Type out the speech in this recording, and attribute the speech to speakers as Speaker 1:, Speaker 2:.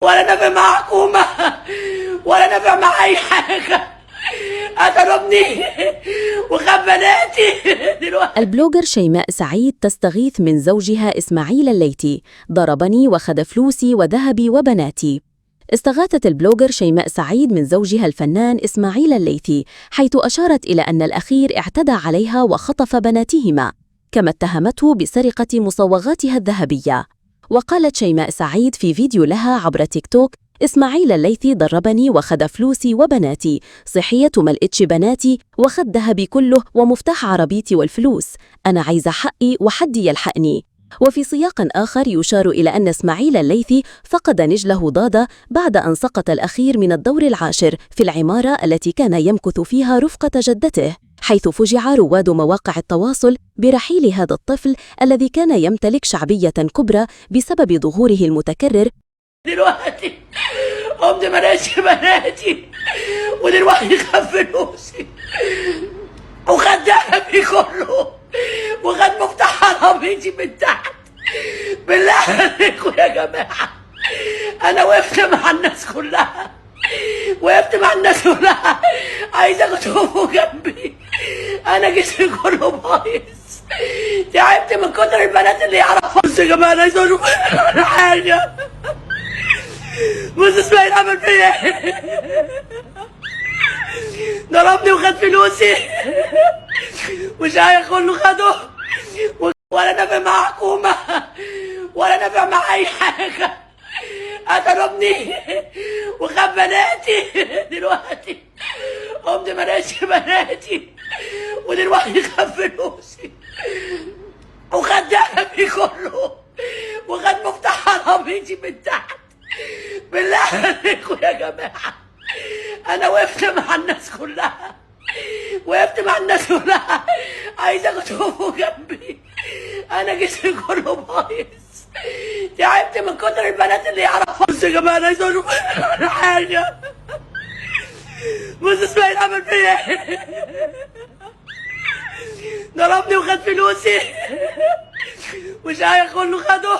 Speaker 1: ولا نافع مع حكومة ولا نافع مع أي حاجة. قتلوا وخد بناتي دلوقتي.
Speaker 2: البلوجر شيماء سعيد تستغيث من زوجها إسماعيل الليثي. ضربني وخد فلوسي وذهبي وبناتي. استغاثت البلوجر شيماء سعيد من زوجها الفنان إسماعيل الليثي، حيث أشارت إلى أن الأخير اعتدى عليها وخطف بناتهما، كما اتهمته بسرقة مصوغاتها الذهبية. وقالت شيماء سعيد في فيديو لها عبر تيك توك: إسماعيل الليثي ضربني وخد فلوسي وبناتي، صحيته ملقتش بناتي وخد ذهبي كله ومفتاح عربيتي والفلوس، أنا عايزة حقي وحدي يلحقني. وفي سياق آخر يشار إلى أن إسماعيل الليثي فقد نجله ضادة بعد أن سقط الأخير من الدور العاشر في العمارة التي كان يمكث فيها رفقة جدته، حيث فجع رواد مواقع التواصل برحيل هذا الطفل الذي كان يمتلك شعبية كبرى بسبب ظهوره المتكرر.
Speaker 1: دلوقتي قمت ملقتش بناتي، ودلوقتي خد فلوسي وخد ذهبي كله وخد مفتاح عربيتي من تحت. بالله عليكم يا جماعة، أنا وقفت مع الناس كلها، عايزة تقفوا جنبي. أنا جسمي كله بايظ، تعبت من كتر البنات اللي يعرفوا. بص يا جماعة، أنا عايزة أشوف حاجة. بص إسماعيل عمل فيا إيه؟ ضربني وخد فلوسي وشايخ كله خده، ولا نافع مع حكومة ولا نافع مع أي حاجة. قتلوا وخد بناتي دلوقتي. قمت ملقتش بناتي، ودلوقتي خد فلوسي وخد ذهبي كله وخد مفتاح عربيتي من تحت. بالله عليكم يا جماعة، أنا وقفت مع الناس كلها، عايزة تقفوا جنبي. أنا جسمي كله بايظ، تعبت من كتر البنات اللي يعرفوا. بص يا جماعة، أنا عايزة أشوف حاجة. بص إسماعيل عمل فيا إيه؟ ضربني وخد فلوسي وشايخ كله خده.